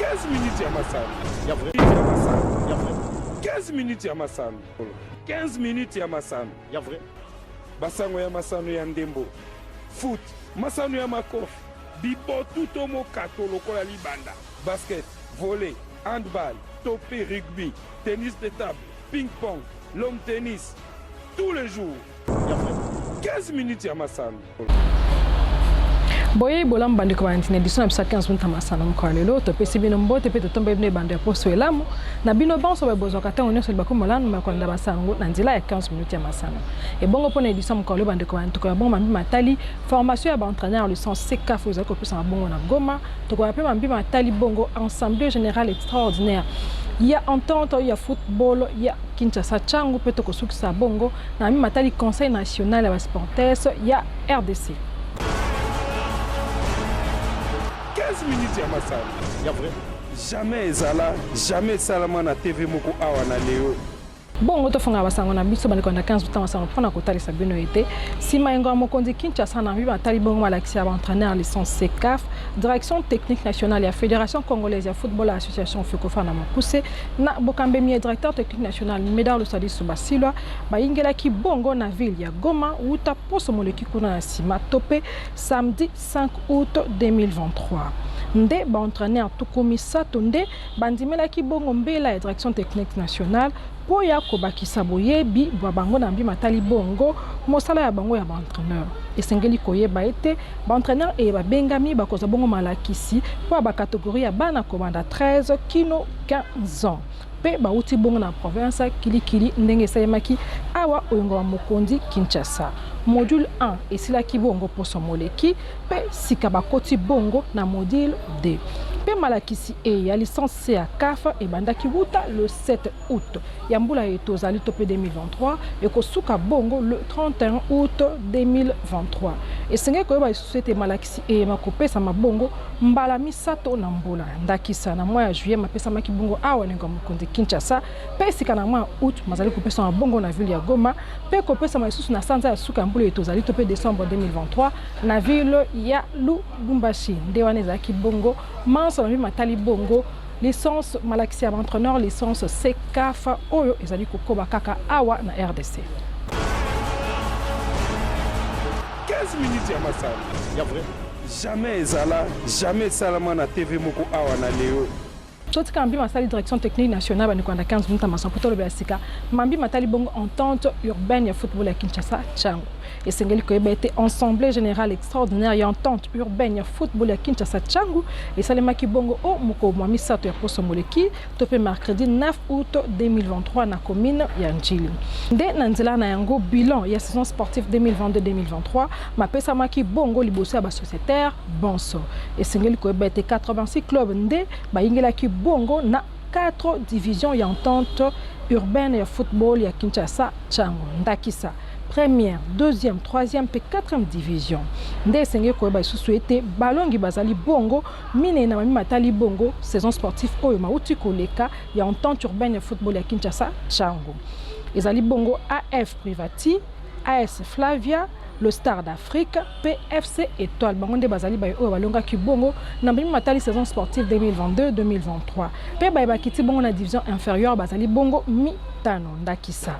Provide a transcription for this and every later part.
15 minutes ya masano. Ya vrai. Ya masano. Ya vrai. 15 minutes ya masano. 15 minutes ya masano. Ya vrai. Basango ya masano ya ndembo. Foot. Masano ya makofi. Bibotu tomo katolo kola libanda. Basket, volley, handball, topé, rugby, tennis de table, ping-pong, long tennis. Tous les jours. Ya vrai. 15 minutes ya masano. Boye bolam bande ko antine edition na 15 minutes masana mko lelo to pesi bino mbote pe to tombe bino bande poso elamu na bino banso ba bozo kata onyo so ba ko molano ma ko nda basango na nzila ya 15 minutes ya masana e bongo pona edition mko lelo bande ko antuko bon mambi matali formation ya ba entraîneur licence CK faut ko pesa bongo na Goma to ko pe mambi matali bongo assemblée générale extraordinaire. Il y a entente, il y a football, il y a Kinshasa Changu pe to ko sukisa bongo na mi matali conseil national ya sportes, il y a RDC. 15 minutes ya masano. Ya vrai. Jamais ezala, jamais salama na TV moko awa na leo. Bongo to fonga basango na biso bali konda 15 minutes masano pona ko talisa bino ete. Sima yengo mokonzi Kinshasa na biba tali bongo malakisi ya entraîneur licence CECAF, direction technique nationale ya Fédération congolaise ya football association Fekofana Mokuse na Bokambe mi directeur technique national Médard Lusadisu Basilwa ba ingela ki bongo na ville ya Goma uta poso moleki kuna na sima topé samedi 5 août 2023. Nde ba entraîneur Tukumisa Tonde bandimela ki bongo mbela ya direction technique nationale po ya kobakisa boyebi bwa bango na mbi matali bongo mosala ya bango ya ba entraîneur esengeli koyeba ete ba entraîneur e ba bengami bakoza bongo malakisi po ba catégorie ya bana komanda 13 kino 15 ans pe ba uti bongo na province kilikili ndenge sayemaki awa oyongo wa mokonzi Kinshasa. Module 1 esila ki bongo poso moleki pe sika bakoti bongo na module 2 pe malakisi e ya licence ya CAF e bandaki wuta le 7 août ya mbula etozali tope 2023 e kosuka bongo le 31 août 2023 esenge koyeba société malakisi e makopesa mabongo mbala misato na mbula ndakisa na mois ya juillet mapesa maki bongo awa nengo mokonzi Kinshasa pe sika na mois août mazali kopesa mabongo na ville ya Goma pe kopesa maisusu na sanza ya suka mbula etozali tope décembre 2023 na ville ya Lubumbashi ndewane zaki bongo manso na matali bongo licence malakisi ya entraîneur licence CECAF oyo ezali kokoba kaka awa na RDC. 15 minutes ya masano. Ya vrai. Jamais ezala, jamais salama na TV moko awa na leo. Tout quand bien ma direction technique nationale bani kwanda 15 minutes masan poto lobe asika mambi matali bongo entente urbaine ya football ya Kinshasa Changu esengeli koyeba ete assemblée générale extraordinaire ya entente urbaine ya football ya Kinshasa Changu esalemaki bongo o moko mwa misato ya poso moleki topé mercredi 9 août 2023 na commune ya Njili nde na nzela na yango bilan ya saison sportive 2022-2023 mapesa maki bongo liboso ya ba sociétaire bonso esengeli koyeba ete 86 clubs nde bayingelaki bongo na 4 divisions ya entente urbaine ya football ya Kinshasa Changu ndakisa première, deuxième, troisième et quatrième division. Nde senge koyeba isusu ete balongi bazali bongo mine na mami matali bongo saison sportive oyo mauti koleka ya entente urbaine ya football ya Kinshasa Changu. Ezali bongo AF Privati, AS Flavia, le Star d'Afrique, PFC Étoile. Bangonde bazali bayo oyo balonga ki bongo na mami matali saison sportive 2022-2023. Pe bayeba kiti bongo na division inférieure bazali bongo mitano ndakisa.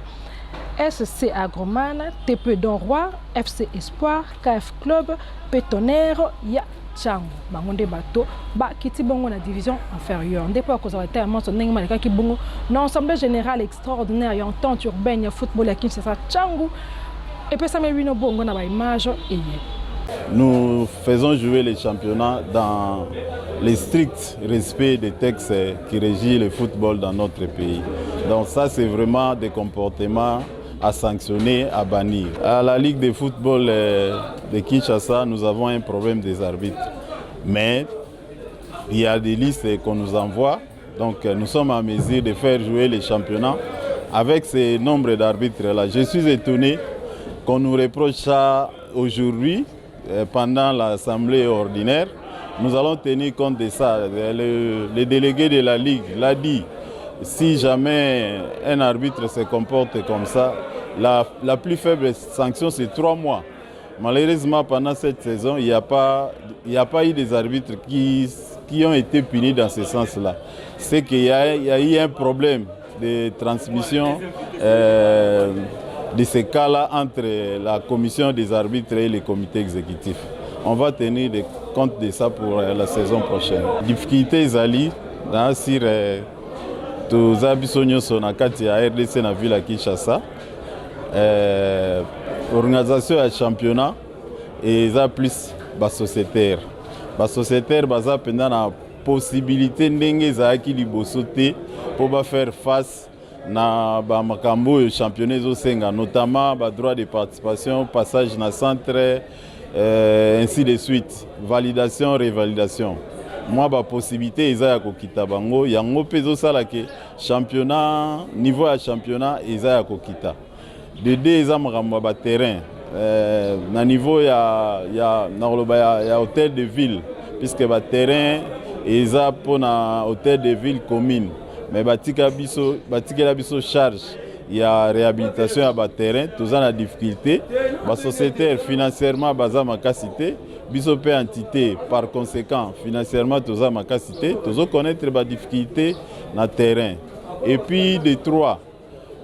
SC Agromane, TP Don Roi, FC Espoir, KF Club, Pétonnerre, ya Changu. Bangonde bato, ba kiti bongo na division inférieure. Ndepo à cause de la terre, mon soneng malika ki bongo na assemblée générale extraordinaire ya entente urbaine ya football ya Kinshasa Changu. Et puis ça me vient bongo na ba image et nous faisons jouer les championnats dans le strict respect des textes qui régissent le football dans notre pays. Donc ça, c'est vraiment des comportements à sanctionner, à bannir. À la Ligue de football de Kinshasa, nous avons un problème des arbitres. Mais il y a des listes qu'on nous envoie. Donc nous sommes en mesure de faire jouer les championnats avec ce nombre d'arbitres-là. Je suis étonné qu'on nous reproche ça aujourd'hui. Pendant l'assemblée ordinaire, nous allons tenir compte de ça. Le délégué de la Ligue l'a dit. Si jamais un arbitre se comporte comme ça, la plus faible sanction, c'est 3 mois. Malheureusement, pendant cette saison, il n'y a pas eu des arbitres qui qui ont été punis dans ce sens-là. C'est qu'il y a eu un problème de transmission de ces cas-là entre la commission des arbitres et le comité exécutif. On va tenir compte de ça pour la saison prochaine. Difficulté ezali dans sur toza biso nyonso na kati ya RDC na ville ya Kinshasa. Organisation ya championnat eza plus basociétaire. Basociétaire baza penda na possibilité ndenge ezalaki liboso te pour faire face na ba makambo yo championnat ezosenga, notamment ba droit de participation, passage na centre, ainsi de suite, validation, revalidation. Moi ba possibilité eza ya kokita bango yango pe ezosala ke championnat, niveau ya championnat eza ya kokita. De deux eza makambo ba terrain na niveau ya hôtel de ville, puisque ba terrain eza pona hôtel de ville commune, mais batikela biso charge ya réhabilitation ya ba terrain, toza na difficulté, ba sociétaire financièrement baza makasi te, biso pe entité par conséquent financièrement toza makasi te, tozo connaître ba difficulté na terrain. Et puis de trois,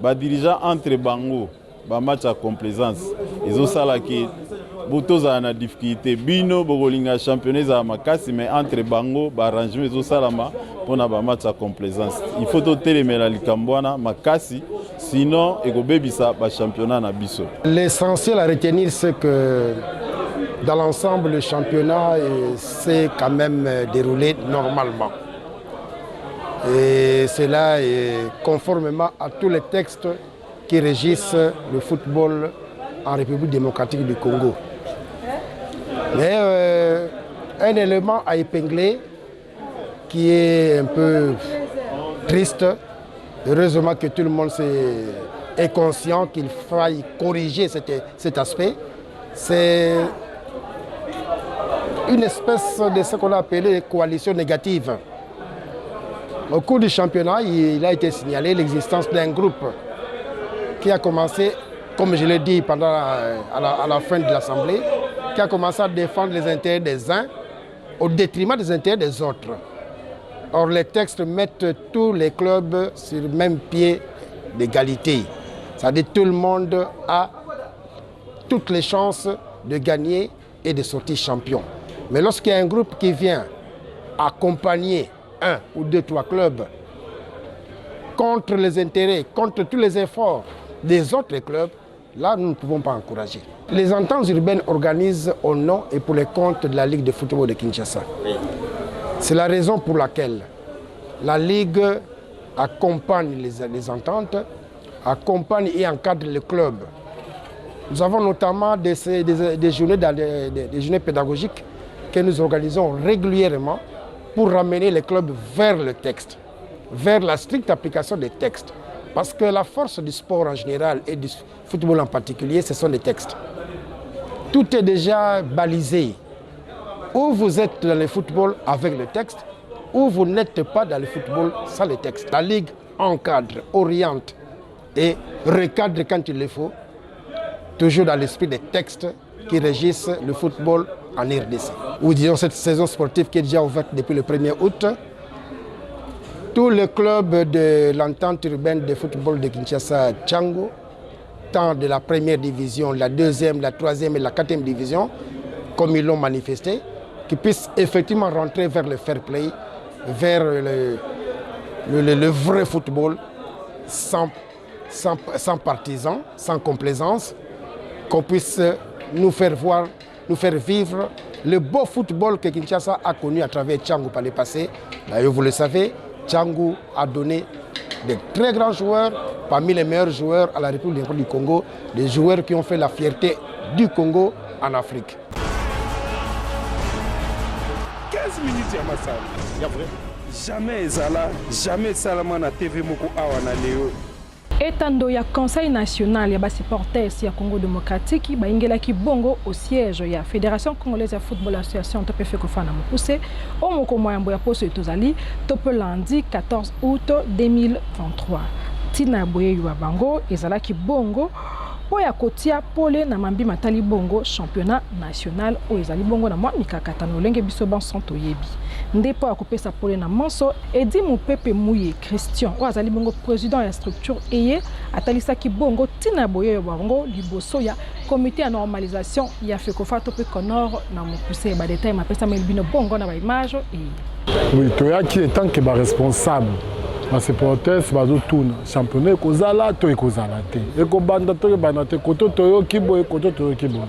ba dirigeant entre bango ba match à complaisance ezosala ki botoza na difficulté bino bokolinga championnat za makasi, mais entre bango ba arrangement ezosalama pona ba match à complaisance. Il faut totelemela likambwana makasi, sinon ekobebisa ba championnat na biso. L'essentiel à retenir, c'est que dans l'ensemble le championnat s'est quand même déroulé normalement. Et cela est conformément à tous les textes qui régissent le football en République démocratique du Congo. Mais un élément à épingler qui est un peu triste, heureusement que tout le monde est conscient qu'il faille corriger cet aspect, c'est une espèce de ce qu'on a appelé coalition négative. Au cours du championnat, il a été signalé l'existence d'un groupe qui a commencé, comme je l'ai dit à la fin de l'Assemblée, qui a commencé à défendre les intérêts des uns au détriment des intérêts des autres. Or, les textes mettent tous les clubs sur le même pied d'égalité. C'est-à-dire que tout le monde a toutes les chances de gagner et de sortir champion. Mais lorsqu'il y a un groupe qui vient accompagner un ou deux, trois clubs contre les intérêts, contre tous les efforts des autres clubs, là, nous ne pouvons pas encourager. Les ententes urbaines organisent au nom et pour les comptes de la Ligue de football de Kinshasa. C'est la raison pour laquelle la Ligue accompagne les ententes, accompagne et encadre les clubs. Nous avons notamment des journées pédagogiques que nous organisons régulièrement pour ramener les clubs vers le texte, vers la stricte application des textes. Parce que la force du sport en général et du football en particulier, ce sont les textes. Tout est déjà balisé. Ou vous êtes dans le football avec le texte, ou vous n'êtes pas dans le football sans le texte. La Ligue encadre, oriente et recadre quand il le faut, toujours dans l'esprit des textes qui régissent le football en RDC. Ou disons cette saison sportive qui est déjà ouverte depuis le 1er août, tous les clubs de l'entente urbaine de football de Kinshasa Tchango, tant de la première division, la deuxième, la troisième et la quatrième division, comme ils l'ont manifesté, qui puissent effectivement rentrer vers le fair play, vers le vrai football, sans partisans, sans complaisance, qu'on puisse nous faire voir, nous faire vivre le beau football que Kinshasa a connu à travers Tchango par le passé. D'ailleurs, vous le savez, Tchango a donné de très grands joueurs, parmi les meilleurs joueurs à la République du Congo, des joueurs qui ont fait la fierté du Congo en Afrique. 15 minutes ya masala. Ya vrai. Jamais ezala, jamais salama na TV moko awa na leo. Etando ya Conseil national ya supporters ya Congo démocratique baingelaki bongo au siège ya Fédération congolaise de football association topefe kofana mukuse o moko moyambo ya poso etozali tope lundi 14 août 2023. Tina boye yu bango ezalaki bongo po ya kotia pole na mambi matali bongo championnat national o ezali bongo na mwa mikakata na olenge biso ban santo yebi nde po ya kopesa pole na manso edi mopepe muye Christian o azali bongo président ya structure eye atalisaki bongo tina boyo bango liboso ya comité ya normalisation ya fekofato pe Conor na mopuse ba détail mapesa melbino bongo na ba image oui toyaki etant que ba responsable ma supporters bazo tuna championnat kozala to ekozala te ekobanda to bana te koto toyo kibo koto toyo kibo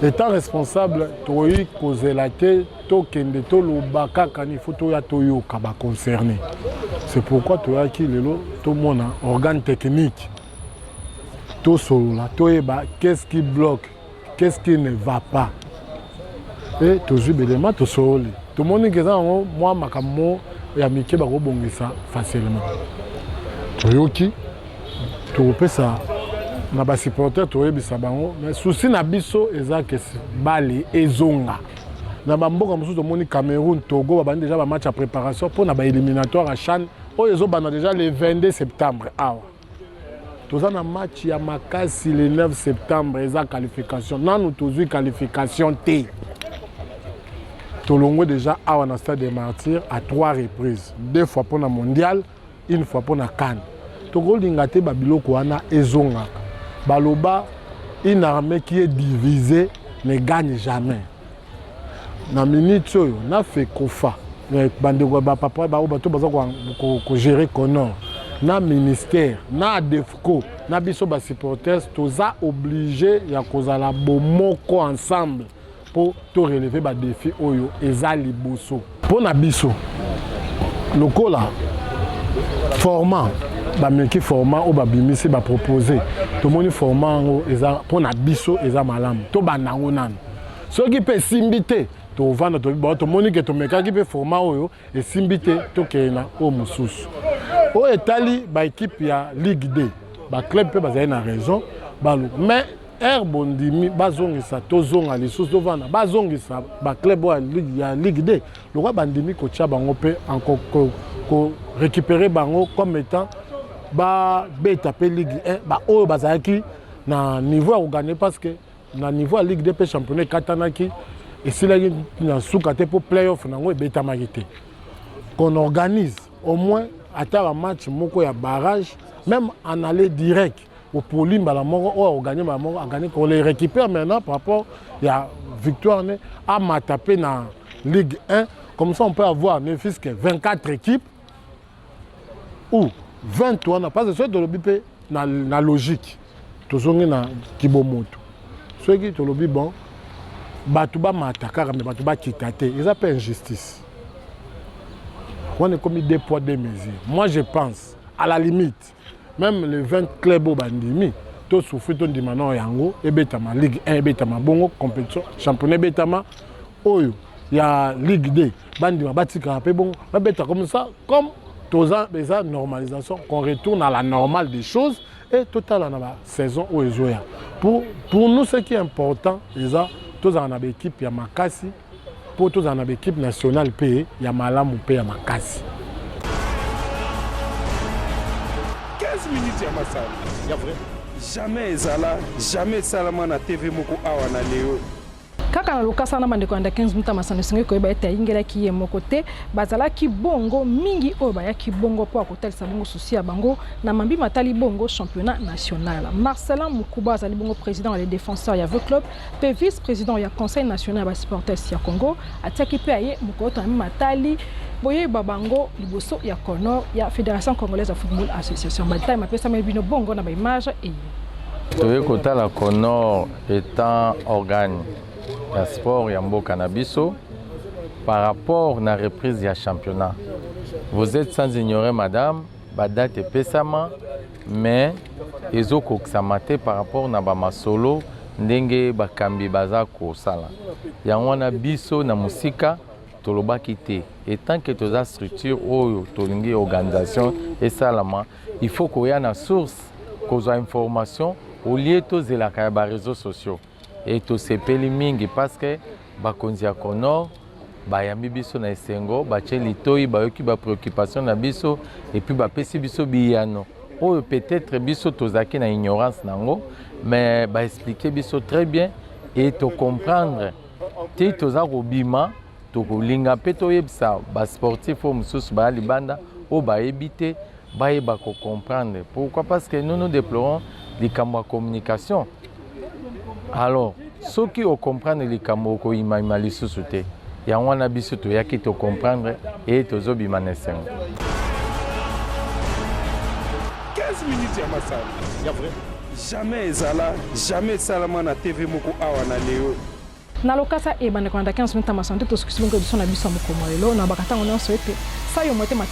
étant responsable toyi kozela te to kende to lobaka kani photo ya toyo kaba concerné c'est pourquoi toyaki lelo to mona organe technique to solola to eba qu'est-ce qui bloque qu'est-ce qui ne va pas et to jubelema to sololi to moni keza moi makamo ya mike ba kobongisa facilement toyoki topesa na ba supporter toyebisa bango mais souci na biso eza que bale ezonga na bamboka mosusu tomoni Cameroun Togo ba bandi déjà ba match à préparation pour na ba éliminatoire à CHAN o ezo bana déjà le 22 septembre awa toza na match ya makasi le 9 septembre eza qualification nanu tozui qualification te Tolongo déjà à un stade des martyrs à 3 reprises. 2 fois pour la mondiale, 1 fois pour la CAN. Togo lingate babiloko wana ezonga. Baloba une armée qui est divisée ne gagne jamais. Na minute oyo na fait kofa. Bande ba papa ba bato baza ko gérer Conor. Na ministère, na DEFCO, na biso ba supporters toza obligé ya kozala bomoko ensemble. Pour te relever les défis oyo ezali boso pour na biso lokola format ba meki format o ba bimisi ba proposer to moni format ngo eza pour na biso eza malamu to banango nanu soki pe simbité to vanda to moni ke to meka ki pe format oyo e simbité to kena o mususu o etali ba équipe ya Ligue 2 ba club pe bazali na raison balu mais Bondimi bazongisa tozonga lisusu tovana bazongisa ba club ya Ligue 2 le roi bandimi ko tia bango pe encore ko récupérer bango comme étant ba beta pe Ligue 1 ba oyo bazaki na niveau à gagner parce que na niveau à Ligue 2 pe championnat katanaki et si là na soukate pour playoff na ngo beta magité qu'on organise au moins à un match moko ya barrage même en aller direct au Polim on gagne qu'on les récupère maintenant par rapport à la victoire à Matapé dans la Ligue 1. Comme ça, on peut avoir ne fût-ce que 24 équipes ou 23. On n'a pas besoin de l'objet dans la logique. Tout ce qui est Kibomoto. Ce qui est l'objet bon, Batouba Matakar, mais Batouba Kitate, ils appellent injustice. On est commis des poids, des mesures. Moi, je pense, à la limite, même les 20 clubs au bandimi, tous souffrent de Dimano Yango, et Betama, Ligue 1, Betama, Bongo, compétition, championnat Betama, Oyo, il y a Ligue 2, Bandima, Batika, Bongo, Beta comme ça, comme tous les normalisation, qu'on retourne à la normale des choses, et total dans la saison où ils jouent. Pour nous, ce qui est important, tous dans la équipe, il y a Makasi, pour tous dans l'équipe nationale, il y a Malam ou il y a Makasi. 15 minutes ya masala ya vrai jamais ezala jamais salama na TV moko awa na leo kaka na lokasa na mandeko anda 15 minutes masano singe ko eba ingela ki ye moko te bazala ki bongo mingi oyo ba ya ki bongo po akotalisa bongo souci ya bango na mambi matali bongo championnat national. Marcelin Mukuba azali bongo président des défenseurs ya club pe vice président ya conseil national ba supporters ya Congo ataki pe aye mukoto na matali boye babango liboso ya Conor ya Fédération Congolaise de Football Association batay mapesa mebino bongo na ba image et toye kota la Conor étant organe ya sport ya mboka na biso par rapport na reprise ya championnat. Vous êtes sans ignorer madame ba date pesama mais ezoko ksamate par rapport na ba masolo ndenge bakambi baza ko sala yango na biso na musika tolobaki te et tant que toza structure oyo tolingi organisation et salama il faut qu'on y ait une source qu'on a information au lieu de la réseaux sociaux et to sepeli mingi parce que bakonzi ya Conor bayambi biso na esengo bache litoi bayoki ba préoccupation na biso et puis bapesi biso biyano oyo peut-être biso tozaki na ignorance nango mais ba expliquer biso très bien et to comprendre te toza kobima to kolinga pe to yebisa ba sportif o mususu ba libanda o ba ebite ba yeba ko comprendre. Pourquoi? Parce que nous déplorons likambo ya communication. Alors ceux qui o comprendre likambo ko imama lisusu te yango wana biso to yaki to comprendre et tozo bima na sengo. 15 minutes ya masano. Ya vrai. Jamais ezala, jamais salama na TV moko awa na leo. Na lokasa e bande 15 minutes ya masano to sukisi bongo biso na biso moko molelo na bakatanga nyonso ete sa yo mote mata